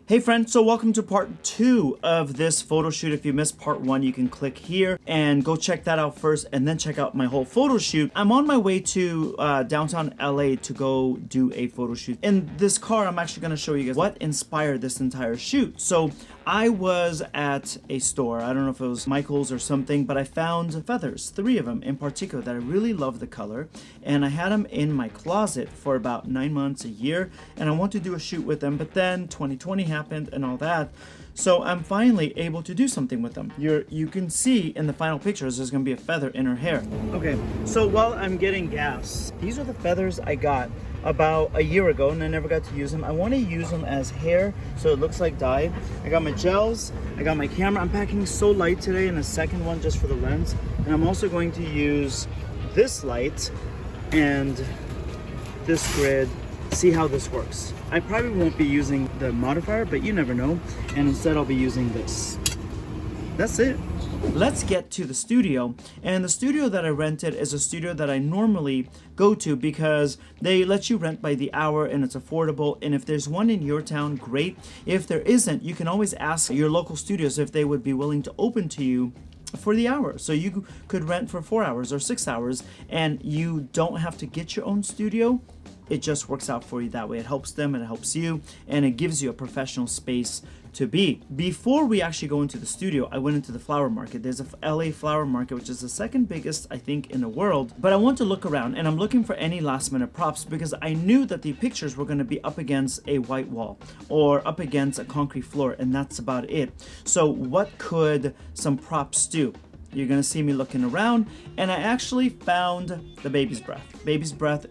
Hey friends, so welcome to part 2 of this photo shoot. If you missed part 1, you can click here and go check that out first and then check out my whole photo shoot. I'm on my way to downtown LA to go do a photo shoot. In this car, I'm actually going to show you guys what inspired this entire shoot. So I was at a store, I don't know if it was Michael's or something, but I found feathers, 3 of them in particular that I really love the color, and I had them in my closet for about 9 months, a year, and I want to do a shoot with them, but then 2020 happened and all that, so I'm finally able to do something with them. You can see in the final pictures there's gonna be a feather in her hair. Okay, so while I'm getting gas, these are the feathers I got about a year ago and I never got to use them. I want to use them as hair so it looks like dye. I got my gels, I got my camera. I'm packing so light today, and a second one just for the lens, and I'm also going to use this light and this grid. See how this works. I probably won't be using the modifier, but you never know, and instead I'll be using this. That's it. Let's get to the studio, and the studio that I rented is a studio that I normally go to because they let you rent by the hour and it's affordable, and if there's one in your town, great. If there isn't, you can always ask your local studios if they would be willing to open to you for the hour, so you could rent for 4 hours or 6 hours and you don't have to get your own studio. It just works out for you that way. It helps them and it helps you, and it gives you a professional space to be. Before we actually go into the studio, I went into the flower market. There's a LA flower market, which is the second biggest, I think, in the world. But I want to look around, and I'm looking for any last minute props because I knew that the pictures were going to be up against a white wall or up against a concrete floor, and that's about it. So what could some props do? You're gonna see me looking around, and I actually found the baby's breath. Baby's breath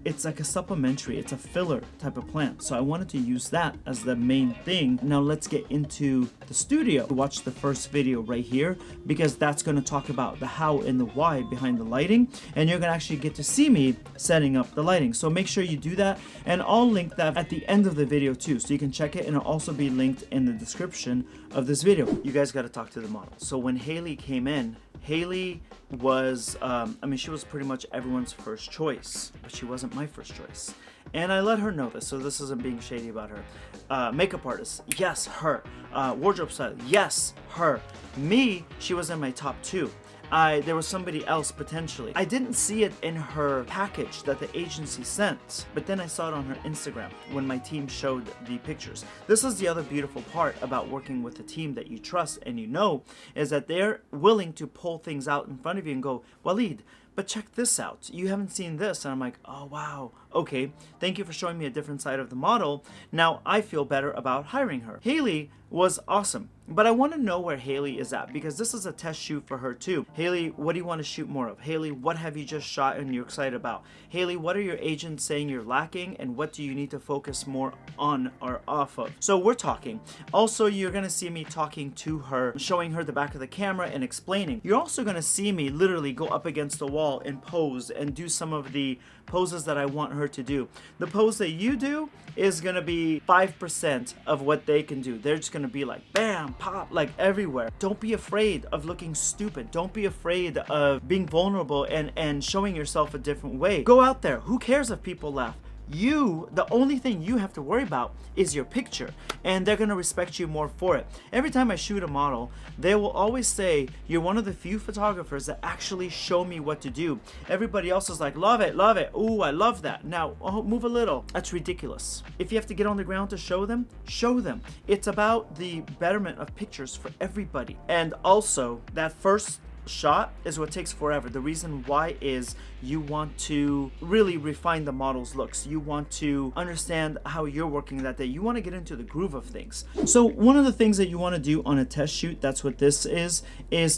it's like a supplementary, it's a filler type of plant. So I wanted to use that as the main thing. Now let's get into the studio. Watch the first video right here because that's gonna talk about the how and the why behind the lighting, and you're gonna actually get to see me setting up the lighting. So make sure you do that, and I'll link that at the end of the video too, so you can check it, and it'll also be linked in the description of this video. You guys gotta talk to the model. So when Haley came in, Haley was, she was pretty much everyone's first choice, but she wasn't my first choice. And I let her know this, so this isn't being shady about her. Makeup artist, yes, her. Wardrobe stylist, yes, her. Me, she was in my top 2. There was somebody else potentially. I didn't see it in her package that the agency sent, but then I saw it on her Instagram when my team showed the pictures. This is the other beautiful part about working with a team that you trust and you know, is that they're willing to pull things out in front of you and go, Walid, but check this out. You haven't seen this. And I'm like, oh wow, okay. Thank you for showing me a different side of the model. Now I feel better about hiring her. Haley was awesome, but I want to know where Haley is at because this is a test shoot for her too. Haley, what do you want to shoot more of? Haley, what have you just shot and you're excited about? Haley, what are your agents saying you're lacking, and what do you need to focus more on or off of? So we're talking. Also, you're going to see me talking to her, showing her the back of the camera and explaining. You're also going to see me literally go up against the wall and pose and do some of the poses that I want her to do. The pose that you do is going to be 5% of what they can do. They're just going to be like bam, pop, like everywhere. Don't be afraid of looking stupid. Don't be afraid of being vulnerable and showing yourself a different way. Go out there. Who cares if people laugh? The only thing you have to worry about is your picture, and they're gonna respect you more for it. Every time I shoot a model, they will always say, you're one of the few photographers that actually show me what to do. Everybody else is like, love it, ooh, I love that. Now, move a little. That's ridiculous. If you have to get on the ground to show them, show them. It's about the betterment of pictures for everybody. And also, that first shot is what takes forever. The reason why is you want to really refine the model's looks. You want to understand how you're working that day. You want to get into the groove of things. So one of the things that you want to do on a test shoot, that's what this is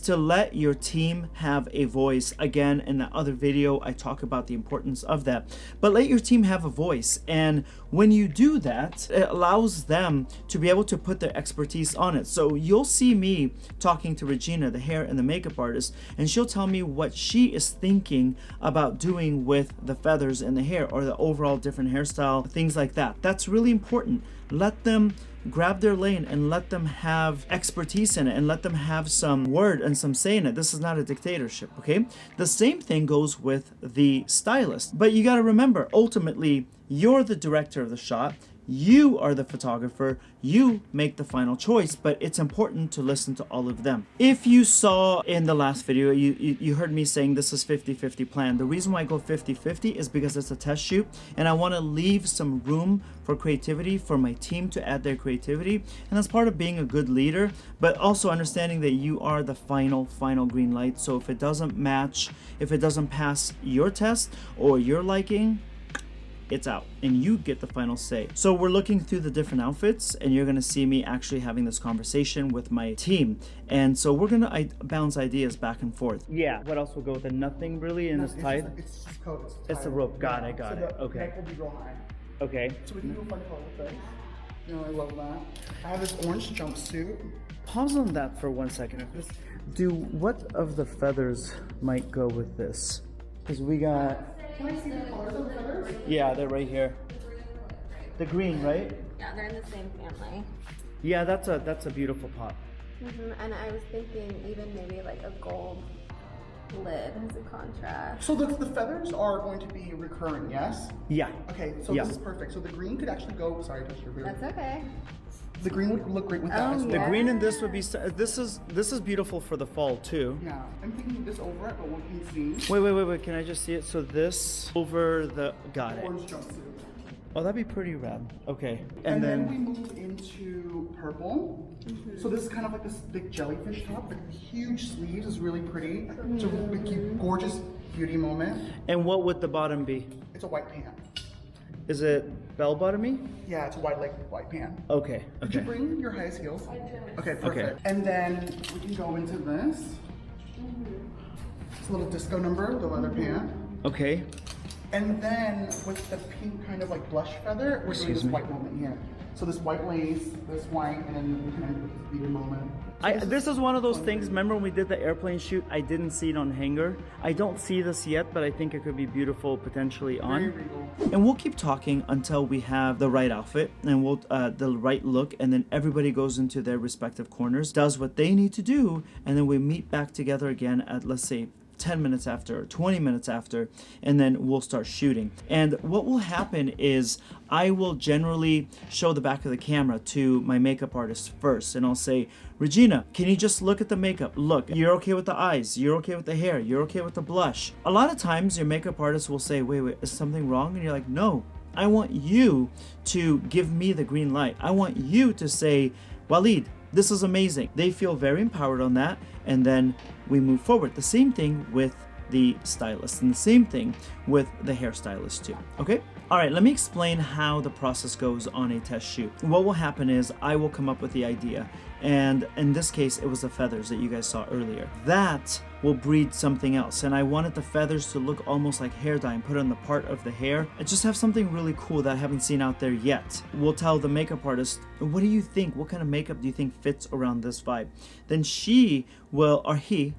to let your team have a voice. Again, in the other video, I talk about the importance of that. But let your team have a voice. And when you do that, it allows them to be able to put their expertise on it. So you'll see me talking to Regina, the hair and the makeup artist, and she'll tell me what she is thinking about doing with the feathers in the hair or the overall different hairstyle, things like that. That's really important. Let them grab their lane and let them have expertise in it and let them have some word and some say in it. This is not a dictatorship, okay? The same thing goes with the stylist. But you got to remember, ultimately, you're the director of the shot. You are the photographer, you make the final choice, but it's important to listen to all of them. If you saw in the last video, you heard me saying this is 50-50 plan. The reason why I go 50-50 is because it's a test shoot and I want to leave some room for creativity, for my team to add their creativity, and that's part of being a good leader, but also understanding that you are the final green light. So if it doesn't match, if it doesn't pass your test or your liking, it's out and you get the final say. So we're looking through the different outfits and you're gonna see me actually having this conversation with my team. And so we're gonna bounce ideas back and forth. Yeah, what else will go with it? Nothing really, and it's tied? It's just coat. It's a rope, got it. Okay. Neck will be real high. Okay. So we can do a fun color with this. You know, I love that. I have this orange jumpsuit. Pause on that for 1 second. What of the feathers might go with this? Because we got... Can I see the colors of the feathers? Yeah, they're right here. The green, right? Yeah, they're in the same family. Yeah, that's a beautiful pot. And I was thinking even maybe like a gold lid as a contrast. So the feathers are going to be recurring, yes? Yeah. Okay, so this is perfect. So the green could actually go, sorry, I touched your beard. That's okay. The green would look great with that as well. The green in this would be, this is beautiful for the fall too. Yeah, I'm thinking this over it, but we can see. Wait, can I just see it? So this over the, got it. Orange jumpsuit. Oh, that'd be pretty rad. Okay. And then we move into purple. So this is kind of like this big jellyfish top, with huge sleeves, is really pretty. It's a really cute, gorgeous beauty moment. And what would the bottom be? It's a white pant. Is it bell bottomy? Yeah, it's a wide leg white pant. Okay. Did you bring your highest heels? I did. Okay, perfect. Okay. And then we can go into this. It's a little disco number, the leather pant. Okay. And then with the pink kind of like blush feather, we're doing this white moment here. So this white lace, this white, and then we can end with this beauty moment. This is one of those things, remember when we did the airplane shoot, I didn't see it on hanger. I don't see this yet, but I think it could be beautiful potentially on. Very regal. And we'll keep talking until we have the right outfit and we'll the right look, and then everybody goes into their respective corners, does what they need to do, and then we meet back together again at, let's say, 10 minutes after or 20 minutes after, and then we'll start shooting. And what will happen is I will generally show the back of the camera to my makeup artist first, and I'll say, Regina, can you just look at the makeup? Look, you're okay with the eyes, you're okay with the hair, you're okay with the blush. A lot of times your makeup artist will say, wait, is something wrong? And you're like, no, I want you to give me the green light. I want you to say, Walid, this is amazing. They feel very empowered on that, and then we move forward. The same thing with the stylist, and the same thing with the hairstylist too, okay? All right, let me explain how the process goes on a test shoot. What will happen is I will come up with the idea, and in this case, it was the feathers that you guys saw earlier. That will breed something else, and I wanted the feathers to look almost like hair dye and put on the part of the hair and just have something really cool that I haven't seen out there yet. We'll tell the makeup artist, what do you think? What kind of makeup do you think fits around this vibe? Then she will, or he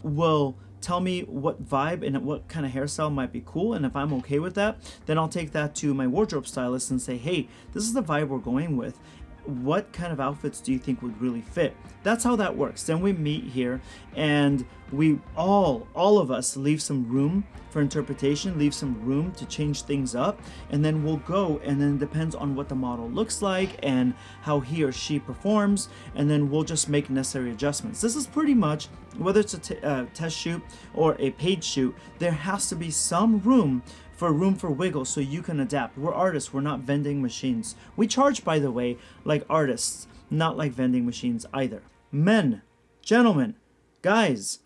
will tell me what vibe and what kind of hairstyle might be cool, and if I'm okay with that, then I'll take that to my wardrobe stylist and say, hey, this is the vibe we're going with. What kind of outfits do you think would really fit? That's how that works. Then we meet here and we all of us leave some room for interpretation, leave some room to change things up, and then we'll go, and then it depends on what the model looks like and how he or she performs, and then we'll just make necessary adjustments. This is pretty much, whether it's a test shoot or a paid shoot, there has to be some room for wiggle so you can adapt. We're artists, we're not vending machines. We charge, by the way, like artists, not like vending machines either. Men, gentlemen, guys,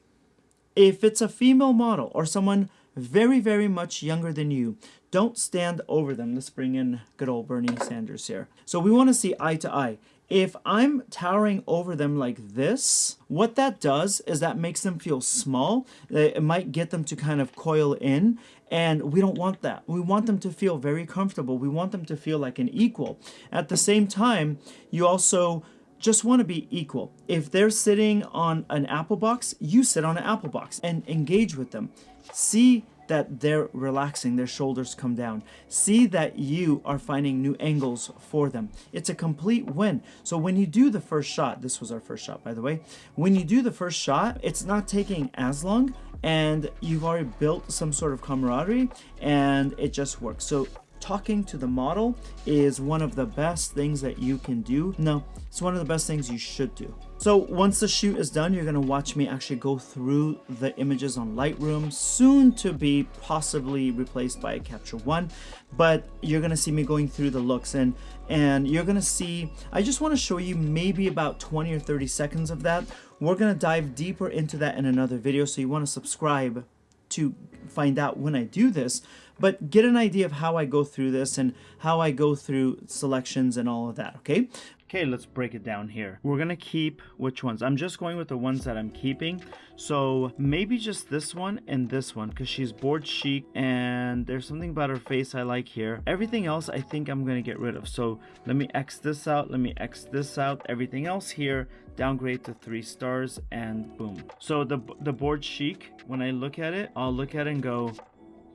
if it's a female model or someone very, very much younger than you, don't stand over them. Let's bring in good old Bernie Sanders here. So we want to see eye to eye. If I'm towering over them like this, what that does is that makes them feel small. It might get them to kind of coil in, and we don't want that. We want them to feel very comfortable. We want them to feel like an equal. At the same time, you also just want to be equal. If they're sitting on an apple box, you sit on an apple box and engage with them. See that they're relaxing, their shoulders come down. See that you are finding new angles for them. It's a complete win. So when you do the first shot, this was our first shot, by the way. When you do the first shot, it's not taking as long, and you've already built some sort of camaraderie, and it just works. So talking to the model is one of the best things that you can do. No, it's one of the best things you should do. So once the shoot is done, you're gonna watch me actually go through the images on Lightroom, soon to be possibly replaced by Capture One, but you're gonna see me going through the looks, and you're gonna see, I just wanna show you maybe about 20 or 30 seconds of that. We're gonna dive deeper into that in another video, so you wanna subscribe to find out when I do this, but get an idea of how I go through this and how I go through selections and all of that, okay? Okay, let's break it down here. We're gonna keep which ones? I'm just going with the ones that I'm keeping. So maybe just this one and this one, because she's bored chic and there's something about her face I like here. Everything else I think I'm gonna get rid of. So let me X this out, let me X this out. Everything else here, downgrade to 3 stars, and boom. So the bored chic, when I look at it, I'll look at it and go,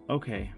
okay,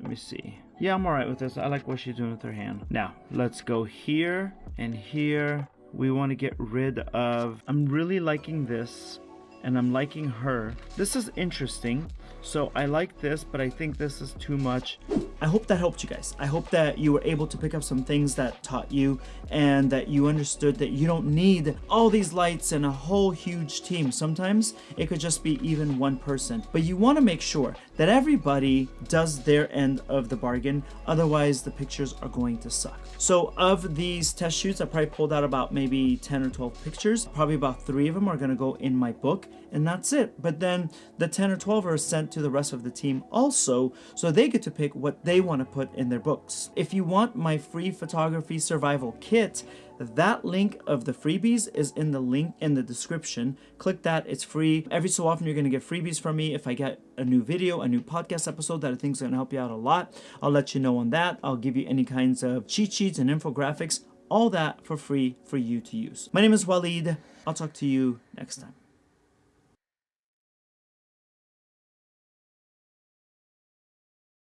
let me see. Yeah, I'm alright with this. I like what she's doing with her hand. Now, let's go here and here. We want to get rid of, I'm really liking this, and I'm liking her. This is interesting. So I like this, but I think this is too much. I hope that helped you guys. I hope that you were able to pick up some things that taught you, and that you understood that you don't need all these lights and a whole huge team. Sometimes it could just be even one person, but you want to make sure that everybody does their end of the bargain. Otherwise the pictures are going to suck. So of these test shoots, I probably pulled out about maybe 10 or 12 pictures. Probably about 3 of them are going to go in my book, and that's it. But then the 10 or 12 are sent to the rest of the team also, so they get to pick what they want to put in their books. If you want my free photography survival kit, that link of the freebies is in the link in the description. Click that, it's free. Every so often you're going to get freebies from me. If I get a new video, a new podcast episode that I think is going to help you out a lot, I'll let you know on that. I'll give you any kinds of cheat sheets and infographics, all that for free for you to use. My name is Walid. I'll talk to you next time.